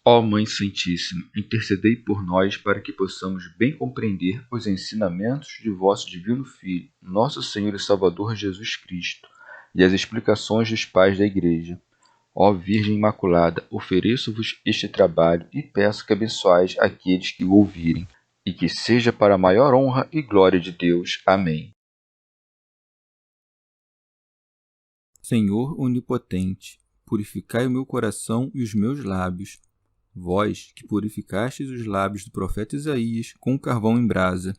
Ó Mãe Santíssima, intercedei por nós para que possamos bem compreender os ensinamentos de vosso Divino Filho, nosso Senhor e Salvador Jesus Cristo, e as explicações dos pais da Igreja. Ó Virgem Imaculada, ofereço-vos este trabalho e peço que abençoais aqueles que o ouvirem, e que seja para a maior honra e glória de Deus. Amém. Senhor onipotente, purificai o meu coração e os meus lábios. Vós, que purificastes os lábios do profeta Isaías com carvão em brasa,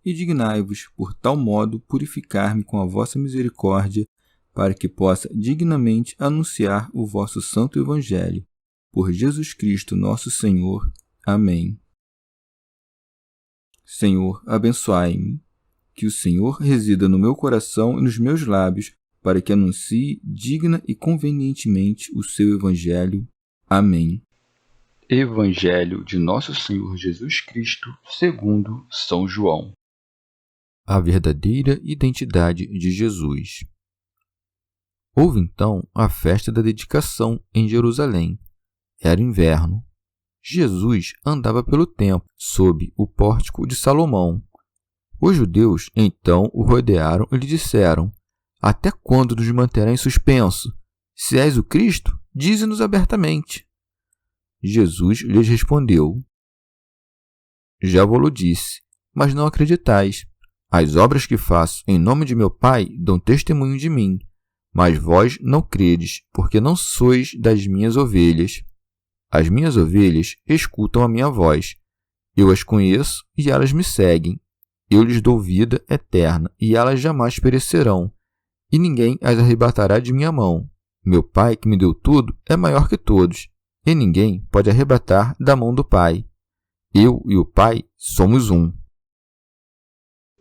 e dignai-vos, por tal modo, purificar-me com a vossa misericórdia, para que possa dignamente anunciar o vosso santo Evangelho. Por Jesus Cristo nosso Senhor. Amém. Senhor, abençoai-me. Que o Senhor resida no meu coração e nos meus lábios, para que anuncie digna e convenientemente o seu Evangelho. Amém. Evangelho de Nosso Senhor Jesus Cristo, segundo São João. A verdadeira identidade de Jesus. Houve então a festa da dedicação em Jerusalém. Era inverno. Jesus andava pelo templo, sob o pórtico de Salomão. Os judeus então o rodearam e lhe disseram: Até quando nos manterá em suspenso? Se és o Cristo, dize-nos abertamente. Jesus lhes respondeu: Já vou-lo disse, mas não acreditais. As obras que faço em nome de meu Pai dão testemunho de mim, mas vós não credes, porque não sois das minhas ovelhas. As minhas ovelhas escutam a minha voz. Eu as conheço e elas me seguem. Eu lhes dou vida eterna e elas jamais perecerão, e ninguém as arrebatará de minha mão. Meu Pai, que me deu tudo, é maior que todos, e ninguém pode arrebatar da mão do Pai. Eu e o Pai somos um.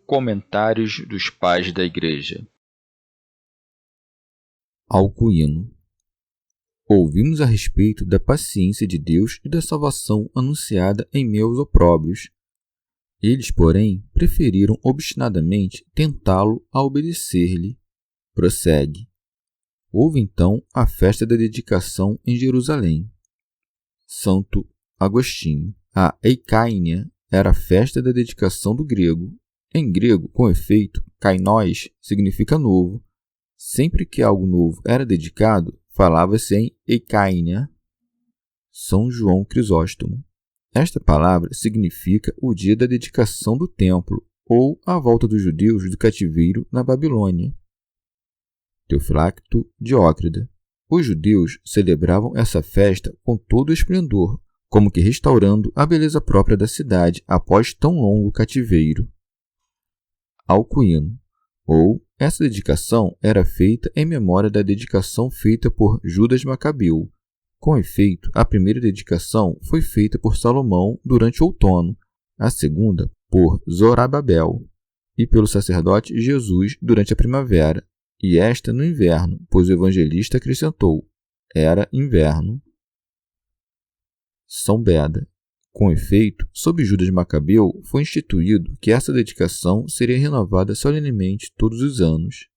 Comentários dos Pais da Igreja. Alcuíno. Ouvimos a respeito da paciência de Deus e da salvação anunciada em meus opróbrios. Eles, porém, preferiram obstinadamente tentá-lo a obedecer-lhe. Prossegue. Houve então a festa da dedicação em Jerusalém. Santo Agostinho. A Eikaínia era a festa da dedicação do grego. Em grego, com efeito, kainós significa novo. Sempre que algo novo era dedicado, falava-se em Eikaínia. São João Crisóstomo. Esta palavra significa o dia da dedicação do templo, ou a volta dos judeus do cativeiro na Babilônia. Teofilacto Diócrida. Os judeus celebravam essa festa com todo o esplendor, como que restaurando a beleza própria da cidade após tão longo cativeiro. Alcuíno. Ou, essa dedicação era feita em memória da dedicação feita por Judas Macabeu. Com efeito, a primeira dedicação foi feita por Salomão durante o outono, a segunda por Zorobabel, e pelo sacerdote Jesus durante a primavera, e esta no inverno, pois o evangelista acrescentou: era inverno. São Beda. Com efeito, sob Judas Macabeu foi instituído que essa dedicação seria renovada solenemente todos os anos.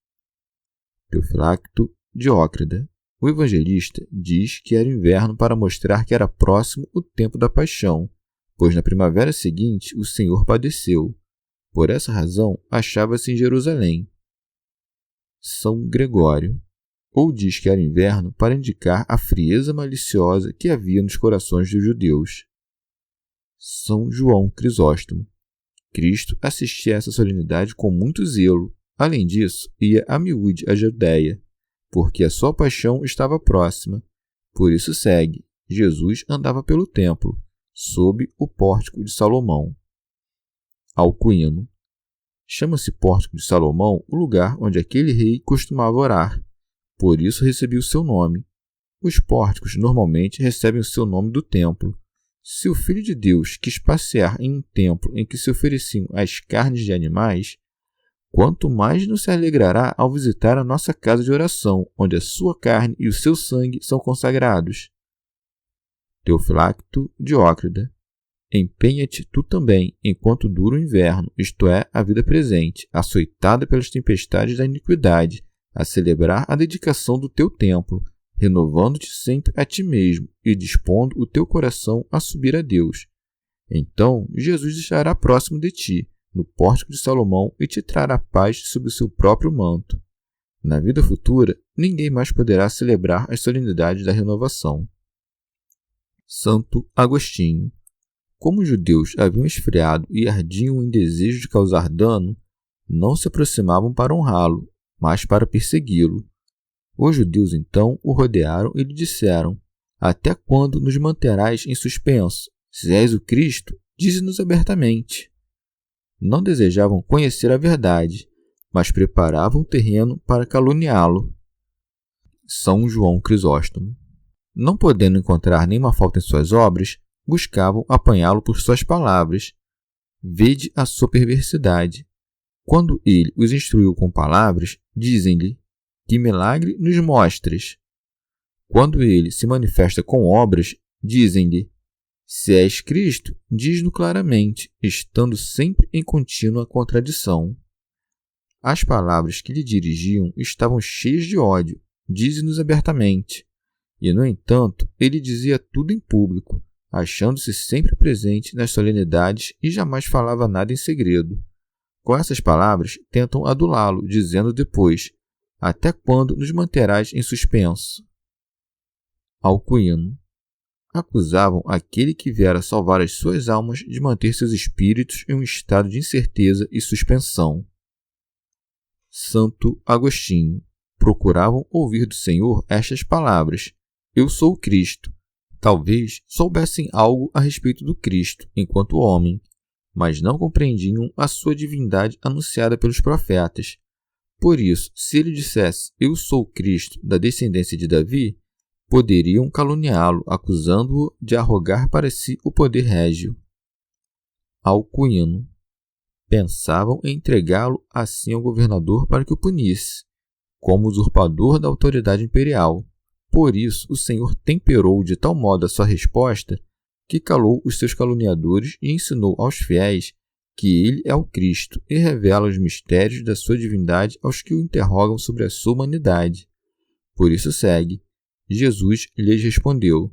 Teofilacto Diócrida. O evangelista diz que era inverno para mostrar que era próximo o tempo da paixão, pois na primavera seguinte o Senhor padeceu. Por essa razão, achava-se em Jerusalém. São Gregório. Ou diz que era inverno para indicar a frieza maliciosa que havia nos corações dos judeus. São João Crisóstomo. Cristo assistia a essa solenidade com muito zelo. Além disso, ia a miúde à Judéia, porque a sua paixão estava próxima. Por isso segue, Jesus andava pelo templo, sob o pórtico de Salomão. Alcuíno. Chama-se Pórtico de Salomão o lugar onde aquele rei costumava orar. Por isso recebeu o seu nome. Os pórticos normalmente recebem o seu nome do templo. Se o Filho de Deus quis passear em um templo em que se ofereciam as carnes de animais, quanto mais não se alegrará ao visitar a nossa casa de oração, onde a sua carne e o seu sangue são consagrados. Teofilacto Diócrida. Empenha-te tu também, enquanto dura o inverno, isto é, a vida presente, açoitada pelas tempestades da iniquidade, a celebrar a dedicação do teu templo, renovando-te sempre a ti mesmo e dispondo o teu coração a subir a Deus. Então Jesus estará próximo de ti, no pórtico de Salomão, e te trará paz sob o seu próprio manto. Na vida futura, ninguém mais poderá celebrar as solenidades da renovação. Santo Agostinho. Como os judeus haviam esfriado e ardiam em desejo de causar dano, não se aproximavam para honrá-lo, mas para persegui-lo. Os judeus então o rodearam e lhe disseram: Até quando nos manterás em suspenso? Se és o Cristo, dize-nos abertamente. Não desejavam conhecer a verdade, mas preparavam o terreno para caluniá-lo. São João Crisóstomo. Não podendo encontrar nenhuma falta em suas obras, buscavam apanhá-lo por suas palavras. Vede a sua perversidade. Quando ele os instruiu com palavras, dizem-lhe: Que milagre nos mostres! Quando ele se manifesta com obras, dizem-lhe: Se és Cristo, diz-no claramente, estando sempre em contínua contradição. As palavras que lhe dirigiam estavam cheias de ódio, dize-nos abertamente. E, no entanto, ele dizia tudo em público, achando-se sempre presente nas solenidades e jamais falava nada em segredo. Com essas palavras, tentam adulá-lo, dizendo depois: Até quando nos manterás em suspenso? Alcuino. Acusavam aquele que viera salvar as suas almas de manter seus espíritos em um estado de incerteza e suspensão. Santo Agostinho. Procuravam ouvir do Senhor estas palavras: Eu sou o Cristo. Talvez soubessem algo a respeito do Cristo, enquanto homem, mas não compreendiam a sua divindade anunciada pelos profetas. Por isso, se ele dissesse: Eu sou o Cristo, da descendência de Davi, poderiam caluniá-lo, acusando-o de arrogar para si o poder régio. Alcuino. Pensavam em entregá-lo assim ao governador para que o punisse, como usurpador da autoridade imperial. Por isso, o Senhor temperou de tal modo a sua resposta que calou os seus caluniadores e ensinou aos fiéis que ele é o Cristo e revela os mistérios da sua divindade aos que o interrogam sobre a sua humanidade. Por isso segue. Jesus lhes respondeu: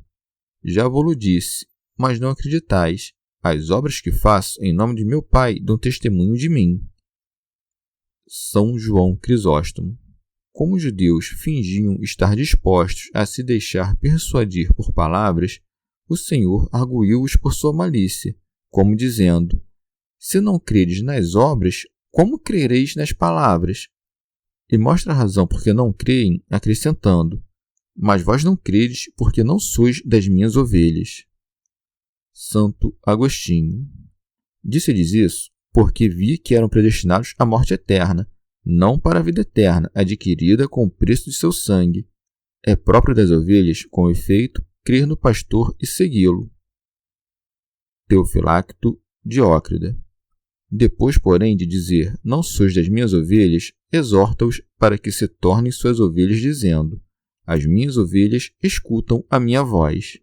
Já vou-lo disse, mas não acreditais. As obras que faço em nome de meu Pai dão testemunho de mim. São João Crisóstomo. Como os judeus fingiam estar dispostos a se deixar persuadir por palavras, o Senhor arguiu-os por sua malícia, como dizendo: Se não credes nas obras, como crereis nas palavras? E mostra a razão porque não creem, acrescentando: Mas vós não credes porque não sois das minhas ovelhas. Santo Agostinho. Disse-lhes isso porque vi que eram predestinados à morte eterna, não para a vida eterna, adquirida com o preço de seu sangue. É próprio das ovelhas, com efeito, crer no pastor e segui-lo. Teofilacto, Diócrida. Depois, porém, de dizer: Não sois das minhas ovelhas, exorta-os para que se tornem suas ovelhas, dizendo: As minhas ovelhas escutam a minha voz.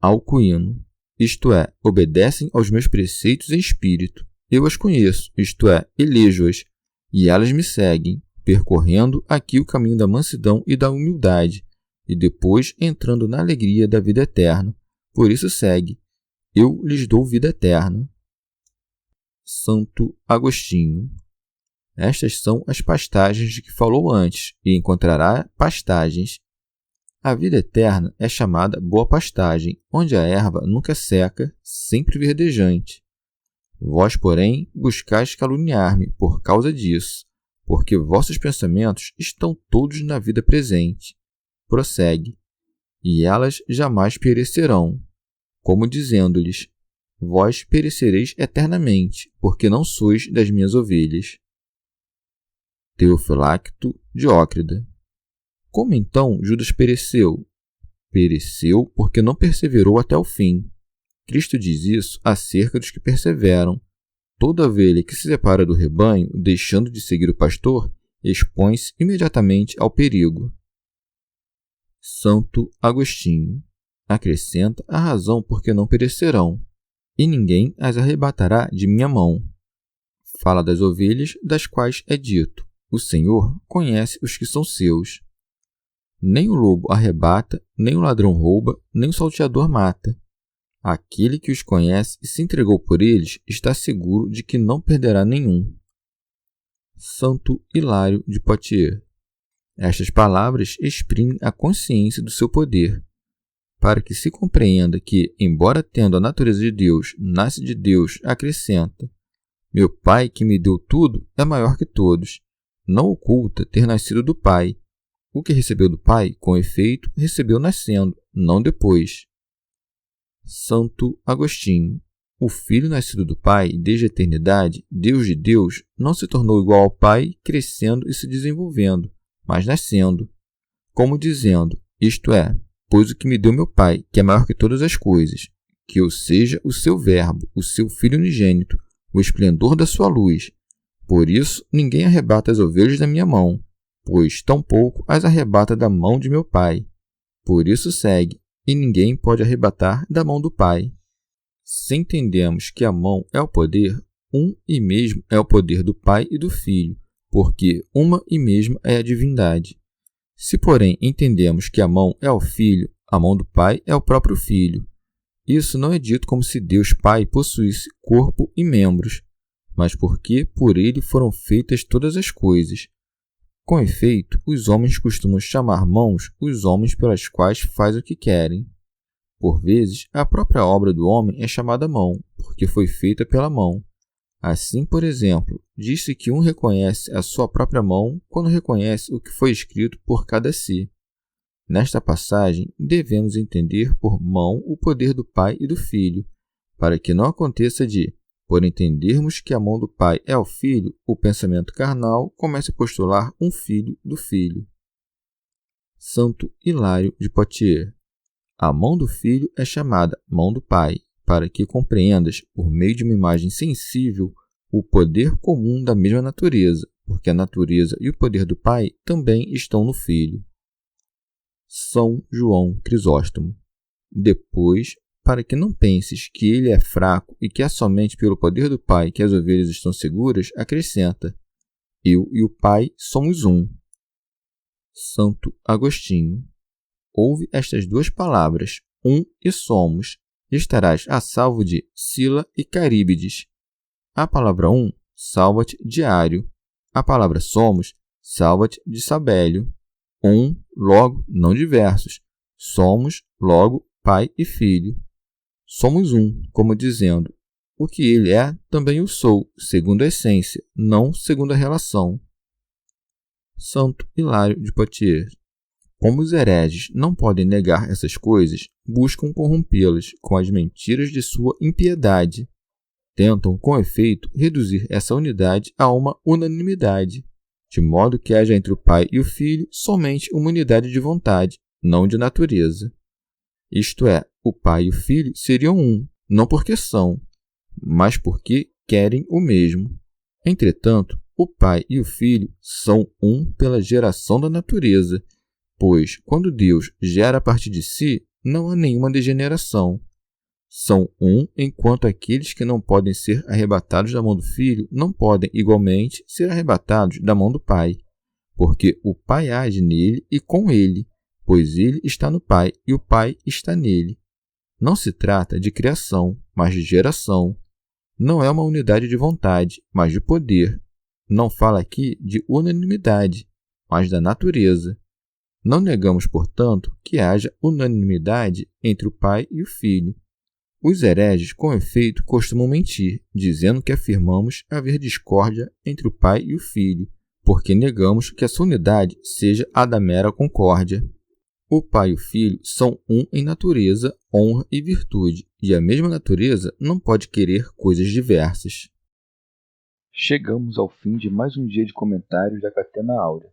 Alcuino. Isto é, obedecem aos meus preceitos em espírito. Eu as conheço, isto é, elejo-as, e elas me seguem, percorrendo aqui o caminho da mansidão e da humildade, e depois entrando na alegria da vida eterna. Por isso segue: Eu lhes dou vida eterna. Santo Agostinho. Estas são as pastagens de que falou antes, e encontrará pastagens. A vida eterna é chamada boa pastagem, onde a erva nunca seca, sempre verdejante. Vós, porém, buscais caluniar-me por causa disso, porque vossos pensamentos estão todos na vida presente. Prossegue. E elas jamais perecerão, como dizendo-lhes: Vós perecereis eternamente, porque não sois das minhas ovelhas. Teofilacto, Diócrida. Como então Judas pereceu? Pereceu porque não perseverou até o fim. Cristo diz isso acerca dos que perseveram. Toda ovelha que se separa do rebanho, deixando de seguir o pastor, expõe-se imediatamente ao perigo. Santo Agostinho. Acrescenta a razão por que não perecerão, e ninguém as arrebatará de minha mão. Fala das ovelhas, das quais é dito: O Senhor conhece os que são seus. Nem o lobo arrebata, nem o ladrão rouba, nem o salteador mata. Aquele que os conhece e se entregou por eles está seguro de que não perderá nenhum. Santo Hilário de Poitiers. Estas palavras exprimem a consciência do seu poder, para que se compreenda que, embora tendo a natureza de Deus, nasce de Deus, acrescenta: meu Pai, que me deu tudo, é maior que todos. Não oculta ter nascido do Pai. O que recebeu do Pai, com efeito, recebeu nascendo, não depois. Santo Agostinho. O Filho nascido do Pai, desde a eternidade, Deus de Deus, não se tornou igual ao Pai, crescendo e se desenvolvendo, mas nascendo, como dizendo, isto é, pois o que me deu meu Pai, que é maior que todas as coisas, que eu seja o seu Verbo, o seu Filho unigênito, o esplendor da sua luz. Por isso, ninguém arrebata as ovelhas da minha mão, pois tampouco as arrebata da mão de meu Pai. Por isso segue, e ninguém pode arrebatar da mão do Pai. Se entendemos que a mão é o poder, um e mesmo é o poder do Pai e do Filho, porque uma e mesma é a divindade. Se, porém, entendemos que a mão é o Filho, a mão do Pai é o próprio Filho. Isso não é dito como se Deus Pai possuísse corpo e membros, mas porque por ele foram feitas todas as coisas. Com efeito, os homens costumam chamar mãos os homens pelas quais faz o que querem. Por vezes, a própria obra do homem é chamada mão, porque foi feita pela mão. Assim, por exemplo, diz-se que um reconhece a sua própria mão quando reconhece o que foi escrito por cada si. Nesta passagem, devemos entender por mão o poder do Pai e do Filho, para que não aconteça de, por entendermos que a mão do Pai é o Filho, o pensamento carnal comece a postular um filho do Filho. Santo Hilário de Poitiers. A mão do Filho é chamada mão do Pai, para que compreendas, por meio de uma imagem sensível, o poder comum da mesma natureza, porque a natureza e o poder do Pai também estão no Filho. São João Crisóstomo. Depois, para que não penses que ele é fraco e que é somente pelo poder do Pai que as ovelhas estão seguras, acrescenta: eu e o Pai somos um. Santo Agostinho. Ouve estas duas palavras, um e somos, e estarás a salvo de Sila e Caríbides. A palavra um, salva-te de Ário. A palavra somos, salva-te de Sabélio. Um, logo, não diversos. Somos, logo, Pai e Filho. Somos um, como dizendo, o que ele é, também eu sou, segundo a essência, não segundo a relação. Santo Hilário de Poitiers. Como os hereges não podem negar essas coisas, buscam corrompê-las com as mentiras de sua impiedade. Tentam, com efeito, reduzir essa unidade a uma unanimidade, de modo que haja entre o Pai e o Filho somente uma unidade de vontade, não de natureza. Isto é, o Pai e o Filho seriam um, não porque são, mas porque querem o mesmo. Entretanto, o Pai e o Filho são um pela geração da natureza, pois, quando Deus gera a partir de si, não há nenhuma degeneração. São um enquanto aqueles que não podem ser arrebatados da mão do Filho não podem, igualmente, ser arrebatados da mão do Pai, porque o Pai age nele e com ele, pois ele está no Pai e o Pai está nele. Não se trata de criação, mas de geração. Não é uma unidade de vontade, mas de poder. Não fala aqui de unanimidade, mas da natureza. Não negamos, portanto, que haja unanimidade entre o Pai e o Filho. Os hereges, com efeito, costumam mentir, dizendo que afirmamos haver discórdia entre o Pai e o Filho, porque negamos que essa unidade seja a da mera concórdia. O Pai e o Filho são um em natureza, honra e virtude, e a mesma natureza não pode querer coisas diversas. Chegamos ao fim de mais um dia de comentários da Catena Áurea.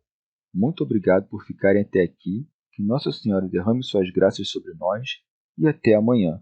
Muito obrigado por ficarem até aqui, que Nossa Senhora derrame suas graças sobre nós e até amanhã.